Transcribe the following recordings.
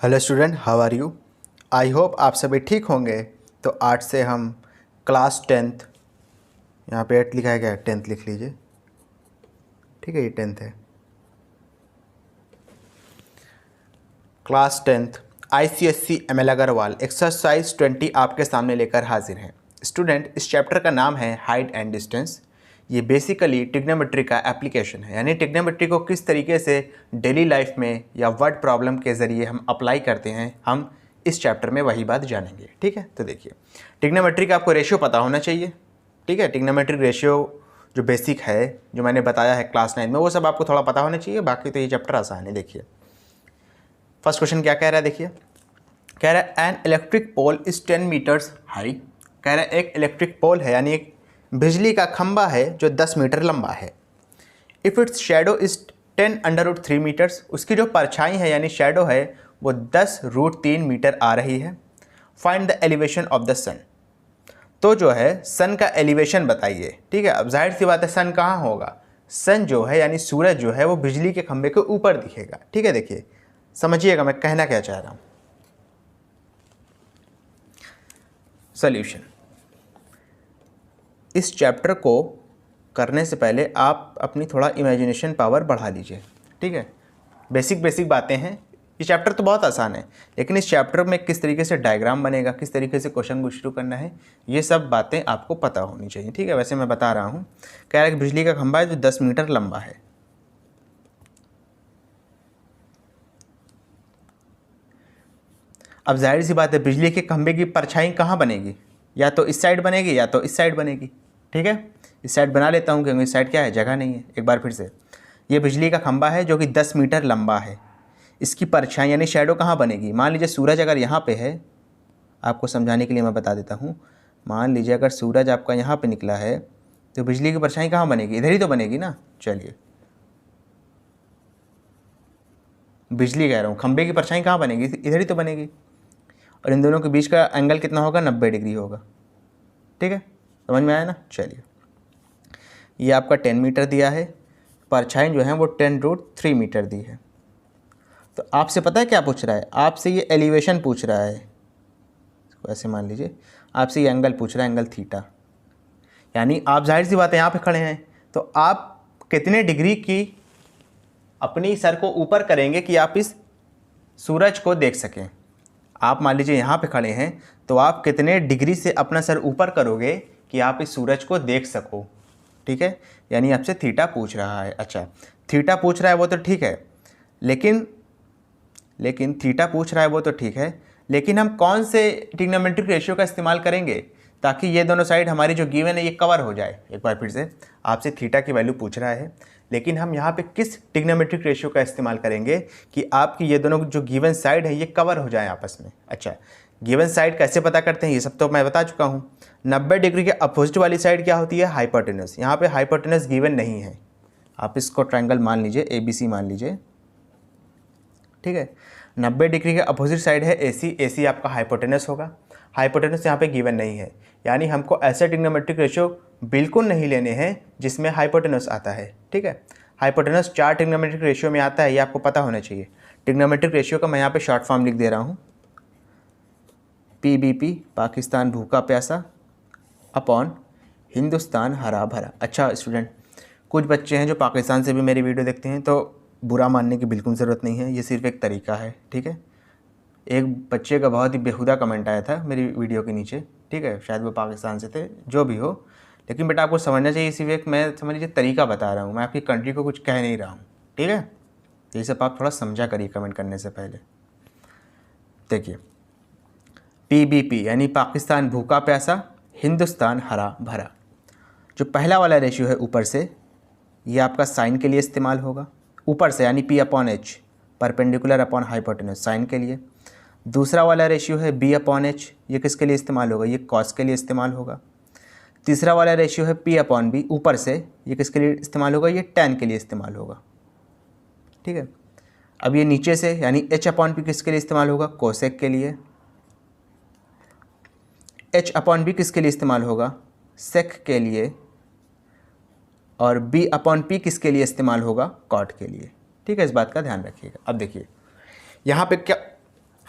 Hello student, how are you? I hope आप सभी ठीक होंगे। तो आज से हम क्लास 10th, यहाँ पे 8 लिखा है, क्या 10th लिख लीजिए, ठीक है, ये 10th है। Class 10th ICSE ML Agarwal exercise 20 आपके सामने लेकर हाजिर हैं। स्टूडेंट, इस चैप्टर का नाम है हाइट एंड डिस्टेंस। ये बेसिकली ट्रिग्नोमेट्री का एप्लीकेशन है, यानी ट्रिग्नोमेट्री को किस तरीके से डेली लाइफ में या वर्ड प्रॉब्लम के ज़रिए हम अप्लाई करते हैं, हम इस चैप्टर में वही बात जानेंगे। ठीक है, तो देखिए, ट्रिग्नोमेट्री का आपको रेशियो पता होना चाहिए। ठीक है, ट्रिग्नोमेट्री रेशियो जो बेसिक है, जो मैंने बताया है क्लास 9 में, वो सब आपको थोड़ा पता होना चाहिए। बाकी तो ये चैप्टर आसान है। देखिए, फर्स्ट क्वेश्चन क्या कह रहा है, देखिए, कह रहा है an electric pole is 10 metres high. कह रहा है एक इलेक्ट्रिक पोल है, यानी एक बिजली का खंबा है जो 10 मीटर लंबा है। If its shadow is 10√3 metres, उसकी जो परछाई है यानी शेडो है वो 10√3 मीटर आ रही है। Find the elevation of the sun. तो जो है सन का एलिवेशन बताइए। ठीक है, अब जाहिर सी बात है सन कहाँ होगा, सन जो है यानी सूरज जो है वो बिजली के खंबे के ऊपर दिखेगा। ठीक है, देखिए समझिएगा मैं कहना क्या चाह रहा हूँ। सॉल्यूशन, इस चैप्टर को करने से पहले आप अपनी थोड़ा इमेजिनेशन पावर बढ़ा लीजिए। ठीक है, बेसिक बातें हैं। ये चैप्टर तो बहुत आसान है, लेकिन इस चैप्टर में किस तरीके से डायग्राम बनेगा, किस तरीके से क्वेश्चन को शुरू करना है, ये सब बातें आपको पता होनी चाहिए। ठीक है, वैसे मैं बता रहा हूँ, कह रहा है कि बिजली का खंभा है जो 10 मीटर लंबा है। अब जाहिर सी बात है बिजली के खंभे की परछाई कहाँ बनेगी, या तो इस साइड बनेगी या तो इस साइड बनेगी। ठीक है, इस साइड बना लेता हूँ क्योंकि इस साइड क्या है, जगह नहीं है। एक बार फिर से, ये बिजली का खंभा है जो कि 10 मीटर लंबा है। इसकी परछाई यानी शैडो कहाँ बनेगी, मान लीजिए सूरज अगर यहाँ पे है, आपको समझाने के लिए मैं बता देता हूँ। मान लीजिए अगर सूरज आपका यहाँ पे निकला है तो बिजली की परछाई कहाँ बनेगी, इधर ही तो बनेगी ना। चलिए, बिजली कह रहा हूँ, खंभे की परछाई कहाँ बनेगी, इधर ही तो बनेगी। और इन दोनों के बीच का एंगल कितना होगा, 90 डिग्री होगा। ठीक है, समझ में आया ना। चलिए, ये आपका 10 मीटर दिया है, परछाई जो है वो 10√3 मीटर दी है। तो आपसे पता है क्या पूछ रहा है, आपसे ये एलिवेशन पूछ रहा है। इसको ऐसे मान लीजिए, आपसे ये एंगल पूछ रहा है, एंगल थीटा। यानी आप जाहिर सी बात है यहाँ पे खड़े हैं, तो आप कितने डिग्री की अपनी सर को ऊपर करेंगे कि आप इस सूरज को देख सकें। आप मान लीजिए यहाँ पे खड़े हैं, तो आप कितने डिग्री से अपना सर ऊपर करोगे कि आप इस सूरज को देख सको। ठीक है, यानी आपसे थीटा पूछ रहा है। अच्छा, थीटा पूछ रहा है वो तो ठीक है, लेकिन थीटा पूछ रहा है वो तो ठीक है, लेकिन हम कौन से ट्रिग्नोमेट्रिक रेशियो का इस्तेमाल करेंगे ताकि ये दोनों साइड हमारी जो गिवन है ये कवर हो जाए। एक बार फिर से, आपसे थीटा की वैल्यू पूछ रहा है, लेकिन हम यहाँ पे किस ट्रिग्नोमेट्रिक रेशियो का इस्तेमाल करेंगे कि आपकी ये दोनों जो गिवन साइड है ये कवर हो जाए आपस में। अच्छा, गिवन साइड कैसे पता करते हैं ये सब तो मैं बता चुका हूँ। 90 डिग्री के अपोजिट वाली साइड क्या होती है, हाइपोटेनस। यहाँ पे हाइपोटेनस गिवन नहीं है, आप इसको ट्रायंगल मान लीजिए, ABC मान लीजिए। ठीक है, 90 डिग्री के अपोजिट साइड है AC, AC आपका हाइपोटेनस होगा। हाइपोटेनस यहाँ पे गिवन नहीं है, यानी हमको ऐसे ट्रिग्नोमेट्रिक रेशियो बिल्कुल नहीं लेने हैं जिसमें हाइपोटेनस आता है। ठीक है, हाइपोटेनस 4 ट्रिग्नोमेट्रिक रेशियो में आता है, ये आपको पता होना चाहिए। ट्रिग्नोमेट्रिक रेशियो का मैं यहाँ पे शॉर्ट फॉर्म लिख दे रहा हूँ, PBP पाकिस्तान भूखा प्यासा अपॉन हिंदुस्तान हरा भरा। अच्छा स्टूडेंट, कुछ बच्चे हैं जो पाकिस्तान से भी मेरी वीडियो देखते हैं, तो बुरा मानने की बिल्कुल ज़रूरत नहीं है, ये सिर्फ एक तरीका है। ठीक है, एक बच्चे का बहुत ही बेहुदा कमेंट आया था मेरी वीडियो के नीचे। ठीक है, शायद वो पाकिस्तान से थे, जो भी हो, लेकिन बेटा आपको समझना चाहिए, सिर्फ एक मैं समझ लीजिए तरीका बता रहा हूँ, मैं आपकी कंट्री को कुछ कह नहीं रहा हूँ। ठीक है, तो ये सब आप थोड़ा समझा करिए कमेंट करने से पहले। देखिए, PBP यानी पाकिस्तान भूखा प्यासा, हिंदुस्तान हरा भरा। जो पहला वाला रेशियो है ऊपर से, ये आपका साइन के लिए इस्तेमाल होगा, ऊपर से यानी P/H perpendicular upon hypotenuse, sign के लिए। दूसरा वाला रेशियो है B/H, ये किसके लिए इस्तेमाल होगा, ये कॉस के लिए इस्तेमाल होगा। तीसरा वाला रेशियो है P/B ऊपर से, ये किसके लिए इस्तेमाल होगा, ये टैन के लिए इस्तेमाल होगा। ठीक है, अब ये नीचे से यानी H/P किसके लिए इस्तेमाल होगा, कोसेक के लिए। H/B किसके लिए इस्तेमाल होगा, सेक के लिए। और B/P किसके लिए इस्तेमाल होगा, कॉट के लिए। ठीक है, इस बात का ध्यान रखिएगा। अब देखिए यहाँ पे क्या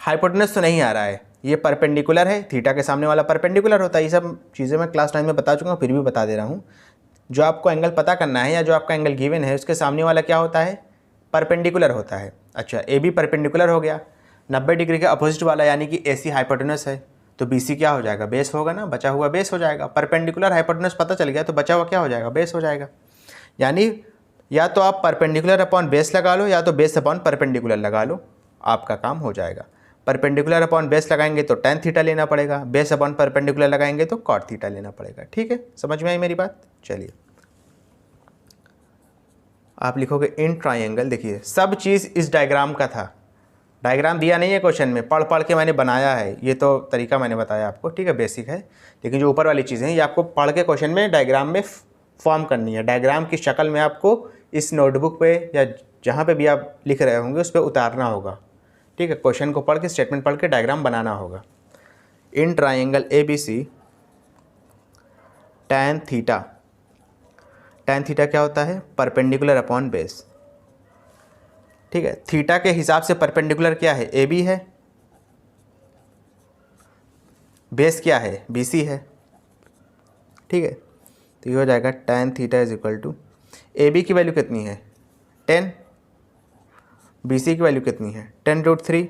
हाइपोटेनस तो नहीं आ रहा है, ये परपेंडिकुलर है, थीटा के सामने वाला परपेंडिकुलर होता है। ये सब चीज़ें मैं क्लास 9 में बता चुका हूँ, फिर भी बता दे रहा हूँ। जो आपको एंगल पता करना है या जो आपका एंगल गिवन है उसके सामने वाला क्या होता है, परपेंडिकुलर होता है। अच्छा, ए बी परपेंडिकुलर हो गया, 90 डिग्री के अपोजिट वाला यानी कि ए सी हाइपोटेनस है, तो बी सी क्या हो जाएगा, बेस होगा ना, बचा हुआ बेस हो जाएगा। परपेंडिकुलर हाइपोटेनस पता चल गया तो बचा हुआ क्या हो जाएगा, बेस हो जाएगा। यानी या तो आप परपेंडिकुलर अपॉन बेस लगा लो या तो बेस अपॉन परपेंडिकुलर लगा लो, आपका काम हो जाएगा। परपेंडिकुलर अपॉन बेस लगाएंगे तो tan थीटा लेना पड़ेगा, बेस अपॉन परपेंडिकुलर लगाएंगे तो cot थीटा लेना पड़ेगा। ठीक है, समझ में आई मेरी बात। चलिए आप लिखोगे इन ट्राइंगल, देखिए सब चीज़ इस डायग्राम का था, डायग्राम दिया नहीं है क्वेश्चन में, पढ़ पढ़ के मैंने बनाया है, ये तो तरीका मैंने बताया आपको, ठीक है, बेसिक है। लेकिन जो ऊपर वाली चीज़ें हैं ये आपको पढ़ के क्वेश्चन में डायग्राम में फॉर्म करनी है, डायग्राम की शक्ल में आपको इस नोटबुक पे या जहाँ पे भी आप लिख रहे होंगे उस पर उतारना होगा। ठीक है, क्वेश्चन को पढ़ के, स्टेटमेंट पढ़ के डायग्राम बनाना होगा। In triangle A B C tan theta, tan theta क्या होता है, परपेंडिकुलर अपॉन बेस। ठीक है, थीटा के हिसाब से परपेंडिकुलर क्या है, ए बी है, बेस क्या है, बी सी है। ठीक है, तो ये हो जाएगा tan theta is equal to, A B की वैल्यू कितनी है 10, बी सी की वैल्यू कितनी है 10√3,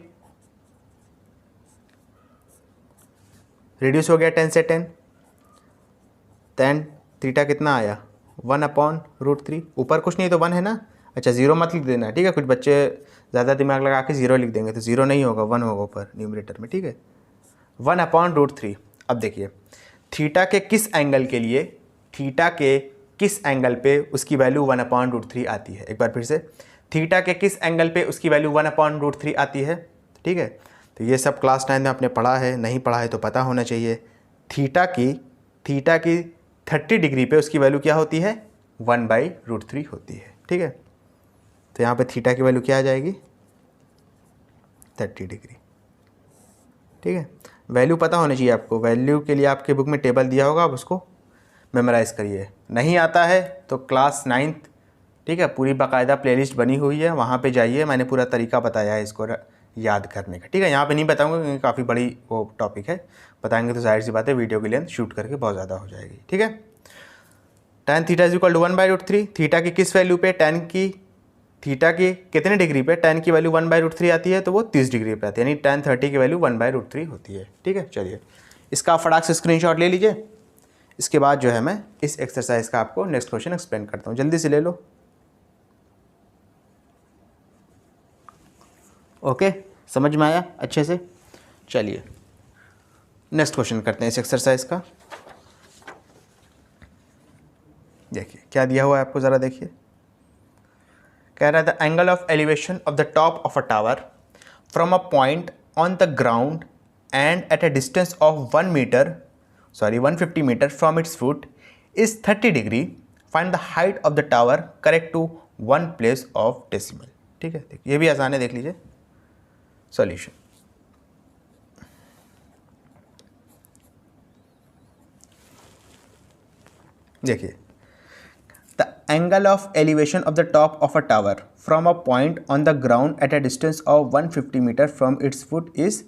रिड्यूस हो गया 10 से 10, tan थीटा कितना आया 1/√3, ऊपर कुछ नहीं तो 1 है ना। अच्छा, ज़ीरो मत लिख देना, ठीक है, कुछ बच्चे ज़्यादा दिमाग लगा के ज़ीरो लिख देंगे, तो ज़ीरो नहीं होगा, 1 होगा ऊपर न्यूमरेटर में। ठीक है, 1/√3। अब देखिए थीटा के किस एंगल के लिए, थीटा के किस एंगल पे उसकी वैल्यू 1/√3 आती है। एक बार फिर से, थीटा के किस एंगल पे उसकी वैल्यू 1/√3 आती है। ठीक है, तो ये सब क्लास 9 में आपने पढ़ा है, नहीं पढ़ा है तो पता होना चाहिए। थीटा की 30 डिग्री पे उसकी वैल्यू क्या होती है, 1/√3 होती है। ठीक है, तो यहाँ पे थीटा की वैल्यू क्या आ जाएगी 30 डिग्री। ठीक है, वैल्यू पता होनी चाहिए आपको, वैल्यू के लिए आपके बुक में टेबल दिया होगा, आप उसको मेमोराइज़ करिए। नहीं आता है तो क्लास 9th, ठीक है, पूरी बाकायदा प्लेलिस्ट बनी हुई है, वहाँ पे जाइए, मैंने पूरा तरीका बताया है इसको याद करने का। ठीक है, यहाँ पे नहीं बताऊँगा क्योंकि काफ़ी बड़ी वो टॉपिक है, बताएंगे तो जाहिर सी बात है वीडियो की लेंथ शूट करके बहुत ज़्यादा हो जाएगी। ठीक है, tan theta is equal to 1/√3, theta की किस वैल्यू पे, थीटा की कितने डिग्री पे tan की वैल्यू 1/√3 आती है, तो वो 30 डिग्री पे आती है, यानी tan 30 की वैल्यू 1/√3 होती है। ठीक है, चलिए इसका फटाक से स्क्रीनशॉट ले लीजिए। इसके बाद जो है मैं इस एक्सरसाइज का आपको नेक्स्ट क्वेश्चन एक्सप्लेन करता हूँ, जल्दी से ले लो। ओके, समझ में आया अच्छे से। चलिए नेक्स्ट क्वेश्चन करते हैं इस एक्सरसाइज का। देखिए क्या दिया हुआ है आपको, ज़रा देखिए। कह रहा है the angle of elevation of the top of a tower from a point on the ground and at a distance of 150 metre from its foot is 30 degree. Find the height of the tower correct to 1 place of decimal. ठीक है, देखिए ये भी आसान है, देख लीजिए solution. देखिए the angle of elevation of the top of a tower from a point on the ground at a distance of 150 metre from its foot is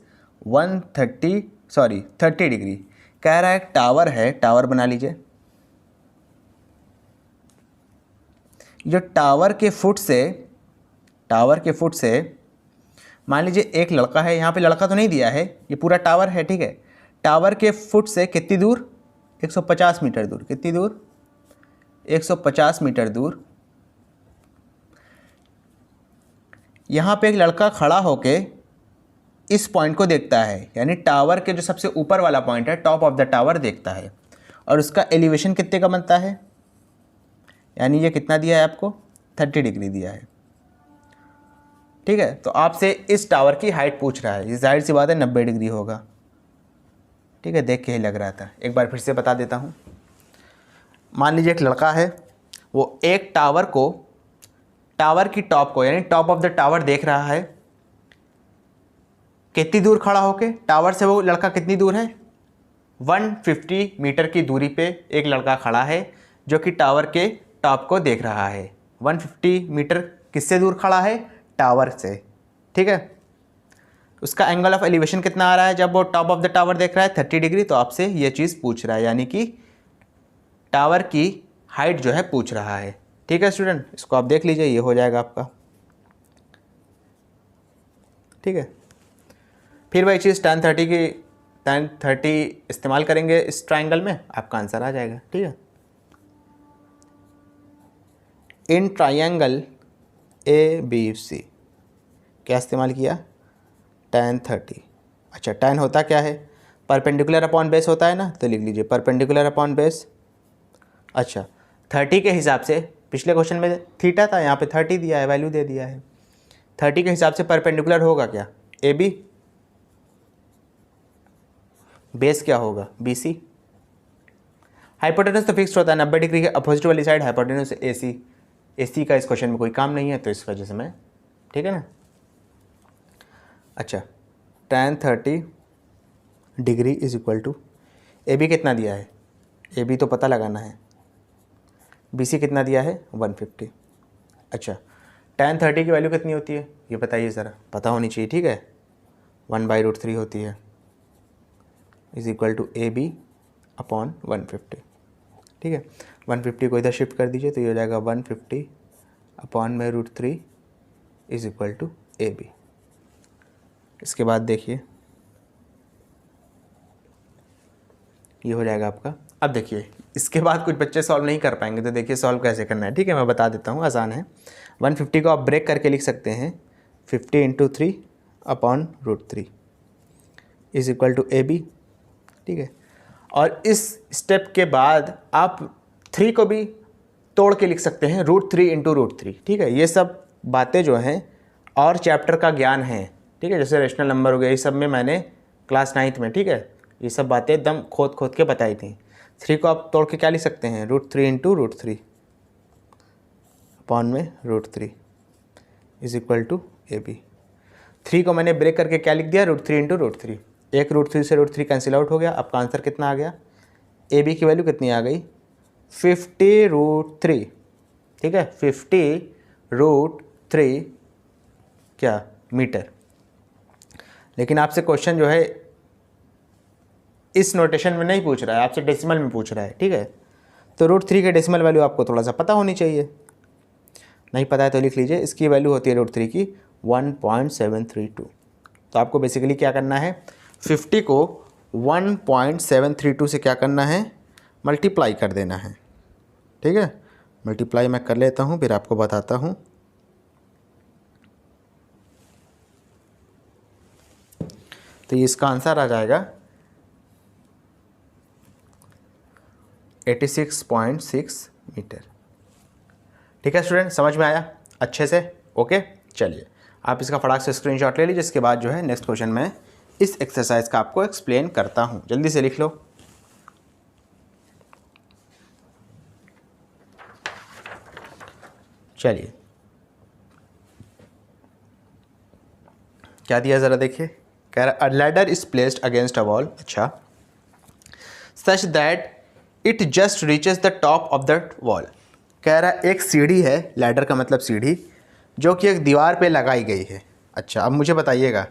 30 degree. कह रहा है टावर है, टावर बना लीजिए। जो टावर के फुट से मान लीजिए एक लड़का है, यहाँ पे लड़का तो नहीं दिया है, ये पूरा टावर है। ठीक है, टावर के फुट से कितनी दूर, 150 मीटर दूर। कितनी दूर, 150 मीटर दूर। यहाँ पे एक लड़का खड़ा होके इस पॉइंट को देखता है, यानी टावर के जो सबसे ऊपर वाला पॉइंट है, टॉप ऑफ द टावर देखता है, और उसका एलिवेशन कितने का बनता है, यानी ये कितना दिया है आपको, 30 डिग्री दिया है। ठीक है, तो आपसे इस टावर की हाइट पूछ रहा है, ये जाहिर सी बात है 90 डिग्री होगा। ठीक है, देख के ही लग रहा था, एक बार फिर से बता देता हूँ। मान लीजिए एक लड़का है, वो एक टावर की टॉप को, यानी टॉप ऑफ द टावर देख रहा है। कितनी दूर खड़ा होके, टावर से वो लड़का कितनी दूर है, 150 मीटर की दूरी पे एक लड़का खड़ा है जो कि टावर के टॉप को देख रहा है। 150 मीटर किससे दूर खड़ा है, टावर से। ठीक है, उसका एंगल ऑफ एलिवेशन कितना आ रहा है जब वो टॉप ऑफ द टावर देख रहा है 30 डिग्री, तो आपसे ये चीज़ पूछ रहा है, यानी कि टावर की हाइट जो है पूछ रहा है। ठीक है स्टूडेंट, इसको आप देख लीजिए, ये हो जाएगा आपका। ठीक है, फिर वही चीज़ tan 30 इस्तेमाल करेंगे इस ट्राइंगल में, आपका आंसर आ जाएगा। ठीक है, इन ट्राइंगल ABC क्या इस्तेमाल किया, tan 30। अच्छा, tan होता क्या है, परपेंडिकुलर अपॉन बेस होता है ना, तो लिख लीजिए परपेंडिकुलर अपॉन बेस। अच्छा, 30 के हिसाब से, पिछले क्वेश्चन में थीटा था, यहाँ पे 30 दिया है, वैल्यू दे दिया है। 30 के हिसाब से परपेंडिकुलर होगा क्या, AB, बेस क्या होगा BC। हाइपोटेनस तो फिक्स होता है 90 डिग्री के अपोजिट वाली साइड, हाइपोटेनस AC का इस क्वेश्चन में कोई काम नहीं है, तो इस वजह से मैं, ठीक है ना। अच्छा, tan 30 degree is equal to AB कितना दिया है, AB तो पता लगाना है, BC कितना दिया है 150। अच्छा, tan 30 की वैल्यू कितनी होती है ये बताइए ज़रा, पता होनी चाहिए। ठीक है, 1/√3 होती है, is equal to AB upon 150। ठीक है, 150 को इधर शिफ्ट कर दीजिए, तो ये हो जाएगा 150 अपॉन में √3 इज इक्वल टू AB। इसके बाद देखिए ये हो जाएगा आपका। अब देखिए इसके बाद कुछ बच्चे सॉल्व नहीं कर पाएंगे, तो देखिए सॉल्व कैसे करना है। ठीक है, मैं बता देता हूँ, आसान है। 150 को आप ब्रेक करके लिख सकते हैं, 50 × 3 upon √3 is equal to AB। ठीक है, और इस स्टेप के बाद आप 3 को भी तोड़ के लिख सकते हैं, √3 × √3। ठीक है, ये सब बातें जो हैं और चैप्टर का ज्ञान है। ठीक है, जैसे रेशनल नंबर हो गया, ये सब में मैंने क्लास 9th में, ठीक है, ये सब बातें एकदम खोद के बताई थी। 3 को आप तोड़ के क्या लिख सकते हैं, √3 × √3 अपॉन में √3 इज इक्वल टू AB। 3 को मैंने ब्रेक करके क्या लिख दिया, √3 × √3। एक √3 से √3 कैंसिल आउट हो गया, आपका आंसर कितना आ गया, AB की वैल्यू कितनी आ गई, 50√3। ठीक है, 50√3 क्या मीटर। लेकिन आपसे क्वेश्चन जो है इस नोटेशन में नहीं पूछ रहा है, आपसे डेसिमल में पूछ रहा है। ठीक है, तो √3 के डेसिमल वैल्यू आपको थोड़ा सा पता होनी चाहिए, नहीं पता है तो लिख लीजिए। इसकी वैल्यू होती है √3 की 1.732। तो आपको बेसिकली क्या करना है, 50 को 1.732 से क्या करना है, मल्टीप्लाई कर देना है। ठीक है, मल्टीप्लाई मैं कर लेता हूँ, फिर आपको बताता हूँ। तो ये इसका आंसर आ जाएगा 86.6 मीटर। ठीक है स्टूडेंट, समझ में आया अच्छे से, ओके। चलिए आप इसका फटाक से स्क्रीनशॉट ले लीजिए, इसके बाद जो है नेक्स्ट क्वेश्चन में इस एक्सरसाइज का आपको एक्सप्लेन करता हूँ, जल्दी से लिख लो। चलिए क्या दिया ज़रा देखिए, कह रहा a ladder is placed against a wall, अच्छा, such that it just reaches the top of the wall. कह रहा है एक सीढ़ी है, लैडर का मतलब सीढ़ी, जो कि एक दीवार पे लगाई गई है। अच्छा, अब मुझे बताइएगा,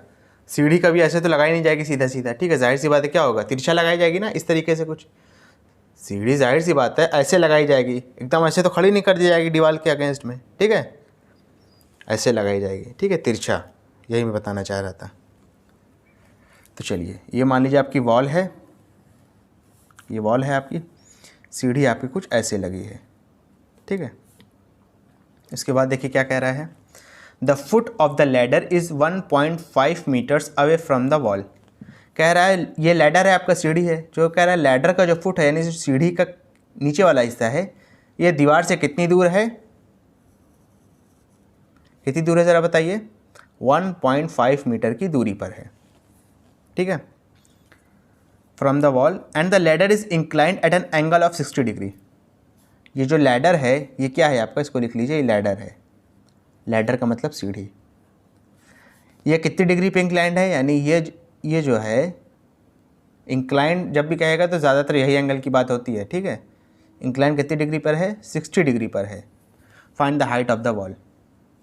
सीढ़ी कभी ऐसे तो लगाई नहीं जाएगी सीधा सीधा, ठीक है, जाहिर सी बात है क्या होगा, तिरछा लगाई जाएगी ना, इस तरीके से कुछ। सीढ़ी जाहिर सी बात है ऐसे लगाई जाएगी, एकदम ऐसे तो खड़ी नहीं कर दी जाएगी दीवार के अगेंस्ट में, ठीक है, ऐसे लगाई जाएगी, ठीक है, तिरछा, यही मैं बताना चाह रहा था। तो चलिए ये मान लीजिए आपकी वॉल है, ये वॉल है आपकी, सीढ़ी आपकी कुछ ऐसे लगी है, ठीक है। इसके बाद देखिए क्या कह रहा है, the foot of the ladder is 1.5 metres away from the wall. कह रहा है ये लैडर है आपका, सीढ़ी है, जो कह रहा है लैडर का जो फुट है यानी सीढ़ी का नीचे वाला हिस्सा है, ये दीवार से कितनी दूर है, कितनी दूर है ज़रा बताइए, 1.5 मीटर की दूरी पर है, ठीक है, from the wall, and the ladder is inclined at an angle of 60 degree. ये जो लैडर है ये क्या है आपका, इसको लिख लीजिए, ये लैडर है, लैडर का मतलब सीढ़ी। ये कितनी डिग्री पे इंक्लाइंड है, यानी ये जो है इंक्लाइंड जब भी कहेगा तो ज़्यादातर यही एंगल की बात होती है, ठीक है। इंक्लाइंड कितनी डिग्री पर है, 60 डिग्री पर है। Find the height of the wall,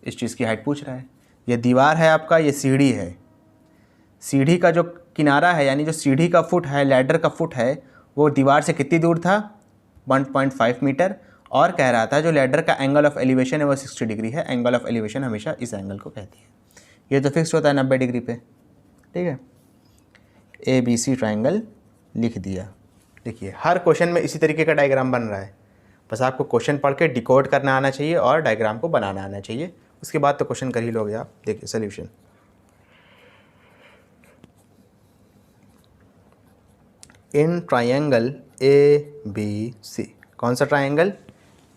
इस चीज़ की हाइट पूछ रहा है। ये दीवार है आपका, ये सीढ़ी है, सीढ़ी का जो किनारा है यानी जो सीढ़ी का फुट है, लैडर का फुट है, वो दीवार से कितनी दूर था 1.5 मीटर, और कह रहा था जो लैडर का एंगल ऑफ एलिवेशन है वो 60 डिग्री है। एंगल ऑफ एलिवेशन हमेशा इस एंगल को कहती है। ये तो फिक्स होता है 90 डिग्री पे, ठीक है। ABC ट्राइंगल लिख दिया। देखिए हर क्वेश्चन में इसी तरीके का डायग्राम बन रहा है, बस आपको क्वेश्चन पढ़ के डिकोड करना आना चाहिए और डायग्राम को बनाना आना चाहिए, उसके बाद तो क्वेश्चन कर ही लोगे आप। देखिए सोल्यूशन, इन ट्राइंगल ABC, कौन सा ट्राइंगल?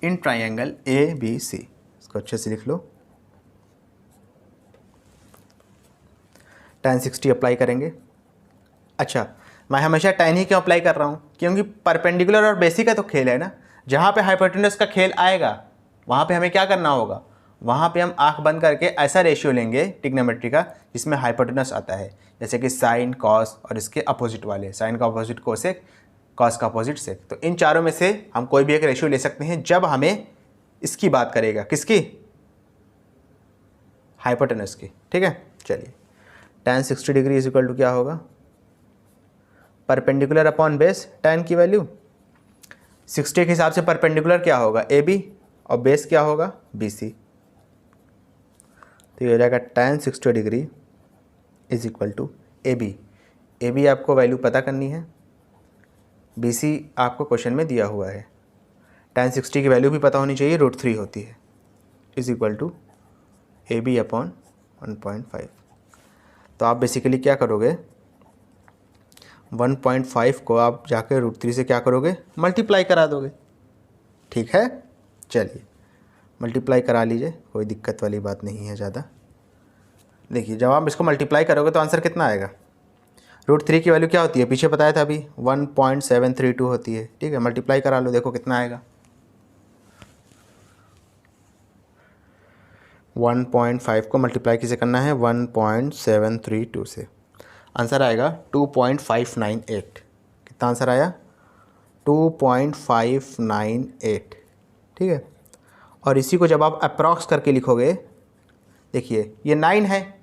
इन ट्राइंगल ABC, इसको अच्छे से लिख लो। tan 60 अप्लाई करेंगे। अच्छा, मैं हमेशा tan ही क्यों अप्लाई कर रहा हूँ? क्योंकि परपेंडिकुलर और बेसिक का तो खेल है ना, जहाँ पे हाइपोटेनस का खेल आएगा वहाँ पे हमें क्या करना होगा, वहाँ पे हम आंख बंद करके ऐसा रेशियो लेंगे ट्रिग्नोमेट्री का जिसमें हाइपोटेनस आता है, जैसे कि साइन, कॉस और इसके अपोजिट वाले, साइन का अपोजिट कोसेक, कॉस का अपोजिट सेक। तो इन चारों में से हम कोई भी एक रेशियो ले सकते हैं जब हमें इसकी बात करेगा, किसकी? हाइपोटेनस की, ठीक है। चलिए tan 60 degree is equal to क्या होगा? परपेंडिकुलर अपॉन बेस, tan की वैल्यू 60 के हिसाब से परपेंडिकुलर क्या होगा? AB, और बेस क्या होगा? BC। तो ये हो जाएगा tan 60 degree is equal to AB। AB आपको वैल्यू पता करनी है, BC आपको क्वेश्चन में दिया हुआ है। tan 60 की वैल्यू भी पता होनी चाहिए, √3 होती है, is equal to AB upon 1.5। तो आप बेसिकली क्या करोगे, 1.5 को आप जाके √3 से क्या करोगे? मल्टीप्लाई करा दोगे, ठीक है। चलिए मल्टीप्लाई करा लीजिए, कोई दिक्कत वाली बात नहीं है ज़्यादा। देखिए जब आप इसको मल्टीप्लाई करोगे तो आंसर कितना आएगा? √3 की वैल्यू क्या होती है? पीछे बताया था अभी, 1.732 होती है, ठीक है। मल्टीप्लाई करा लो, देखो कितना आएगा। 1.5 को मल्टीप्लाई किसे करना है? 1.732 से। आंसर आएगा 2.598। कितना आंसर आया? 2.598, ठीक है। और इसी को जब आप अप्रॉक्स करके लिखोगे, देखिए ये 9 है,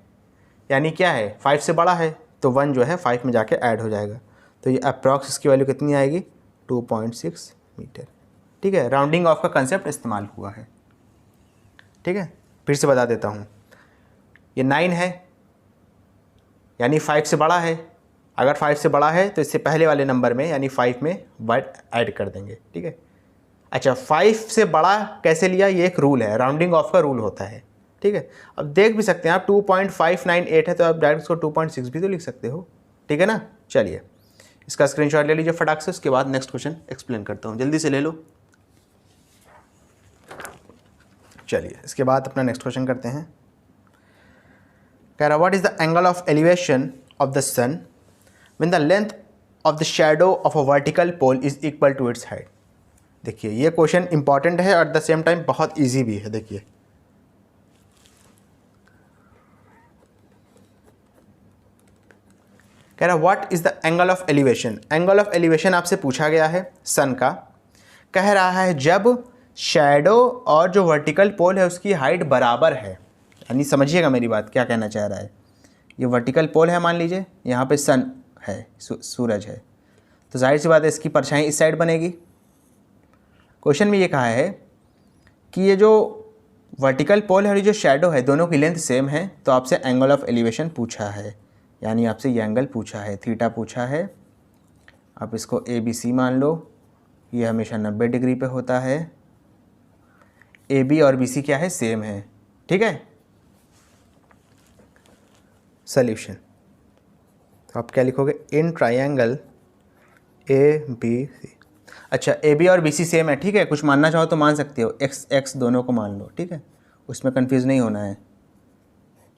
यानी क्या है? 5 से बड़ा है, तो 1 जो है 5 में जाके ऐड हो जाएगा, तो ये अप्रॉक्स इसकी वैल्यू कितनी आएगी? 2.6 मीटर, ठीक है। राउंडिंग ऑफ का कंसेप्ट इस्तेमाल हुआ है, ठीक है। फिर से बता देता हूँ, ये 9 है यानी 5 से बड़ा है। अगर 5 से बड़ा है तो इससे पहले वाले नंबर में यानी 5 में वर्ड ऐड कर देंगे, ठीक है। अच्छा, 5 से बड़ा कैसे लिया? ये एक रूल है, राउंडिंग ऑफ का रूल होता है, ठीक है। अब देख भी सकते हैं आप 2.598 है तो आप डायरेक्ट इसको 2.6 भी तो लिख सकते हो, ठीक है ना। चलिए इसका स्क्रीनशॉट ले लीजिए फटाक से, उसके बाद नेक्स्ट क्वेश्चन एक्सप्लेन करता हूँ, जल्दी से ले लो। चलिए इसके बाद अपना नेक्स्ट क्वेश्चन करते हैं। कह रहा what is the angle of elevation of the sun when the length of the shadow of a vertical pole is equal to its height. देखिए ये क्वेश्चन इंपॉर्टेंट है और एट द सेम टाइम बहुत easy भी है। देखिए कह रहा what is the angle of elevation. Angle of elevation आपसे पूछा गया है सन का। कह रहा है जब शैडो और जो वर्टिकल पोल है उसकी हाइट बराबर है, यानी समझिएगा मेरी बात क्या कहना चाह रहा है। ये वर्टिकल पोल है, मान लीजिए यहाँ पे सन है, सूरज है, तो जाहिर सी बात है इसकी परछाई इस साइड बनेगी। क्वेश्चन में ये कहा है कि ये जो वर्टिकल पोल है और ये जो शैडो है दोनों की लेंथ सेम है, तो आपसे एंगल ऑफ एलिवेशन पूछा है, यानी आपसे ये एंगल पूछा है, थीटा पूछा है। आप इसको ABC मान लो, ये हमेशा 90 डिग्री पे होता है। AB और BC क्या है? सेम है, ठीक है। सॉल्यूशन, तो आप क्या लिखोगे? इन ट्राइंगल ABC। अच्छा AB और BC सेम है, ठीक है। कुछ मानना चाहो तो मान सकते हो, x दोनों को मान लो, ठीक है, उसमें कंफ्यूज नहीं होना है।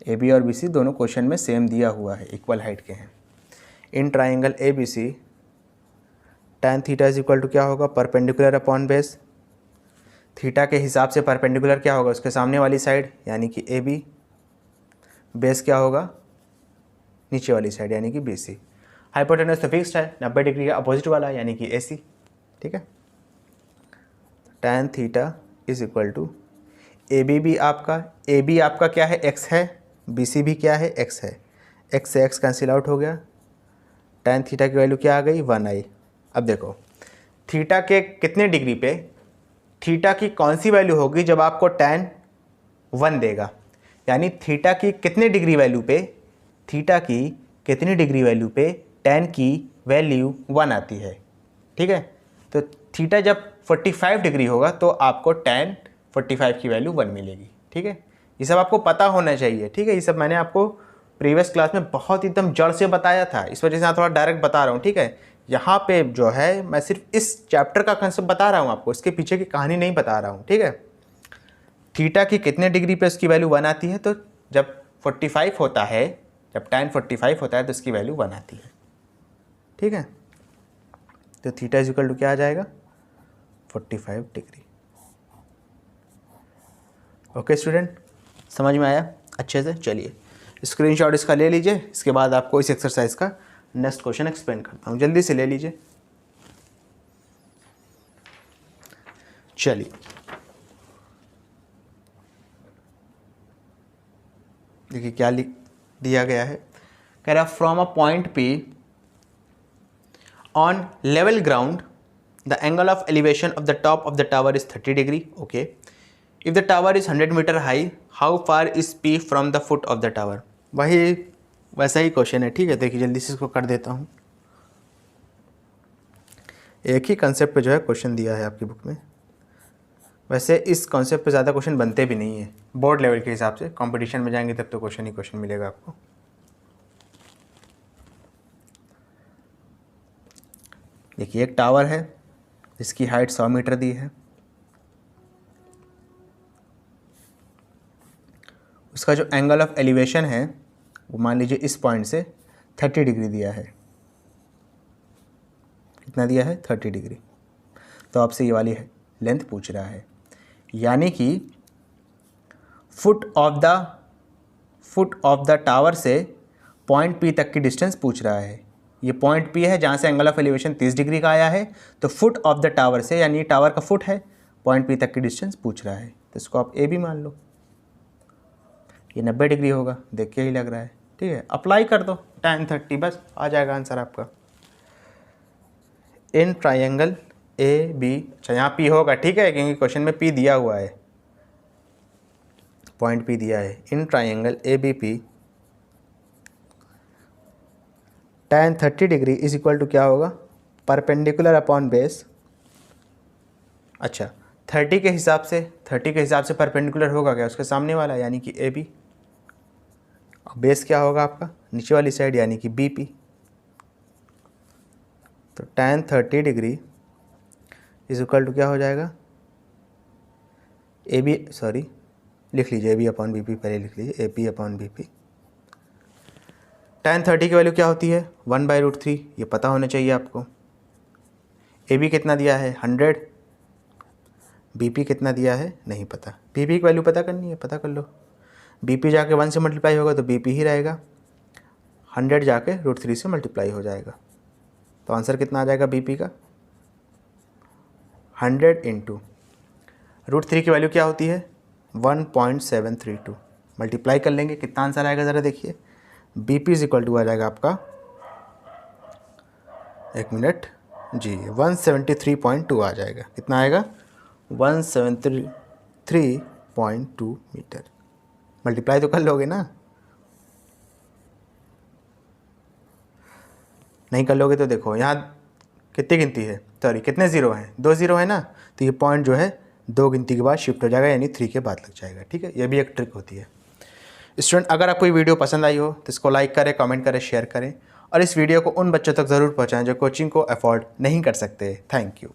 AB और BC दोनों क्वेश्चन में सेम दिया हुआ है, इक्वल हाइट के हैं। In triangle ABC tan theta is equal to क्या होगा? Perpendicular upon base. थीटा के हिसाब से परपेंडिकुलर क्या होगा? उसके सामने वाली साइड यानी कि AB। बेस क्या होगा? नीचे वाली साइड यानी कि BC। हाइपोटेनस तो फिक्स्ड है, 90 डिग्री का अपोजिट वाला यानी कि AC, ठीक है। tan theta is equal to AB भी आपका, AB आपका क्या है? x है, BC भी क्या है? x है। एक्स से एक्स कैंसिल आउट हो गया, tan थीटा की वैल्यू क्या आ गई 1i। अब देखो थीटा के कितने डिग्री पे थीटा की कौन सी वैल्यू होगी जब आपको tan 1 देगा, यानी थीटा की कितने डिग्री वैल्यू पे थीटा की कितनी डिग्री वैल्यू पे tan की वैल्यू 1 आती है। ठीक है, तो थीटा जब 45 डिग्री होगा तो आपको tan 45 की वैल्यू 1 मिलेगी। ठीक है, ये सब आपको पता होना चाहिए। ठीक है, ये सब मैंने आपको प्रीवियस क्लास में बहुत एकदम जड़ से बताया था, इस वजह से मैं थोड़ा डायरेक्ट बता रहा हूँ। ठीक है, यहाँ पे जो है मैं सिर्फ इस चैप्टर का कंसेप्ट बता रहा हूँ आपको, इसके पीछे की कहानी नहीं बता रहा हूँ। ठीक है, थीटा की कितने डिग्री पे उसकी वैल्यू 1 आती है, तो जब 45 होता है, जब tan 45 होता है तो उसकी वैल्यू 1 आती है। ठीक है, तो थीटा इज इक्वल टू क्या आ जाएगा 45 डिग्री। ओके स्टूडेंट, समझ में आया अच्छे से? चलिए स्क्रीनशॉट इसका ले लीजिए, इसके बाद आपको इस एक्सरसाइज का नेक्स्ट क्वेश्चन एक्सप्लेन करता हूँ, जल्दी से ले लीजिए। चलिए देखिए क्या लिख दिया गया है, कह रहा from a point P on level ground the angle of elevation of the top of the tower is 30 degree. Okay, if the tower is 100 metre high, how far is P from the foot of the tower. वही वैसा ही question है। ठीक है, देखिए जल्दी से इसको कर देता हूँ। एक ही कंसेप्ट पे जो है क्वेश्चन दिया है आपकी बुक में। वैसे इस कॉन्सेप्ट पे ज़्यादा क्वेश्चन बनते भी नहीं है बोर्ड लेवल के हिसाब से, कंपटीशन में जाएंगे तब तो क्वेश्चन ही क्वेश्चन मिलेगा आपको। देखिए एक टावर है जिसकी हाइट 100 मीटर दी है, उसका जो एंगल ऑफ एलिवेशन है वो मान लीजिए इस पॉइंट से 30 डिग्री दिया है। कितना दिया है 30 डिग्री। तो आपसे ये वाली लेंथ पूछ रहा है, यानी कि फुट ऑफ द टावर से पॉइंट P तक की डिस्टेंस पूछ रहा है। ये पॉइंट P है जहाँ से एंगल ऑफ एलिवेशन 30 डिग्री का आया है, तो फुट ऑफ द टावर से, यानी टावर का फुट है, पॉइंट P तक की डिस्टेंस पूछ रहा है, तो इसको आप A भी मान लो। ये 90 डिग्री होगा, देख के ही लग रहा है। ठीक है, अप्लाई कर दो tan 30, बस आ जाएगा आंसर आपका। इन ट्राइंगल AB, अच्छा यहाँ P होगा, ठीक है, क्योंकि क्वेश्चन में P दिया हुआ है, पॉइंट P दिया है। In triangle ABP tan 30 degree is equal to क्या होगा, परपेंडिकुलर अपॉन बेस। अच्छा 30 के हिसाब से परपेंडिकुलर होगा क्या, उसके सामने वाला यानी कि AB, और बेस क्या होगा आपका नीचे वाली साइड यानी कि BP। तो tan 30 degree is equal to क्या हो जाएगा, AB, सॉरी लिख लीजिए AB अपॉन BP, पहले लिख लीजिए AP अपॉन BP। tan 30 की वैल्यू क्या होती है 1/√3, ये पता होना चाहिए आपको। AB कितना दिया है 100, BP कितना दिया है नहीं पता, BP की वैल्यू पता करनी है, पता कर लो। BP जाके 1 से मल्टीप्लाई होगा तो BP ही रहेगा, 100 जाके √3 से मल्टीप्लाई हो जाएगा, तो आंसर कितना आ जाएगा BP का 100 इंटू √3 की वैल्यू क्या होती है 1.732, मल्टीप्लाई कर लेंगे कितना आंसर आएगा ज़रा देखिए। BP इज इक्वल टू आ जाएगा आपका, एक मिनट जी, 173.2 आ जाएगा। कितना आएगा 173.2 मीटर। मल्टीप्लाई तो कर लोगे ना, नहीं कर लोगे तो देखो यहाँ कितनी गिनती है, सॉरी कितने ज़ीरो हैं, 2 ज़ीरो है ना, तो ये पॉइंट जो है 2 गिनती के बाद शिफ्ट हो जाएगा, यानी 3 के बाद लग जाएगा। ठीक है, ये भी एक ट्रिक होती है। स्टूडेंट अगर आपको ये वीडियो पसंद आई हो तो इसको लाइक करें, कमेंट करें, शेयर करें, और इस वीडियो को उन बच्चों तक ज़रूर पहुँचाएँ जो कोचिंग को अफोर्ड नहीं कर सकते। Thank you.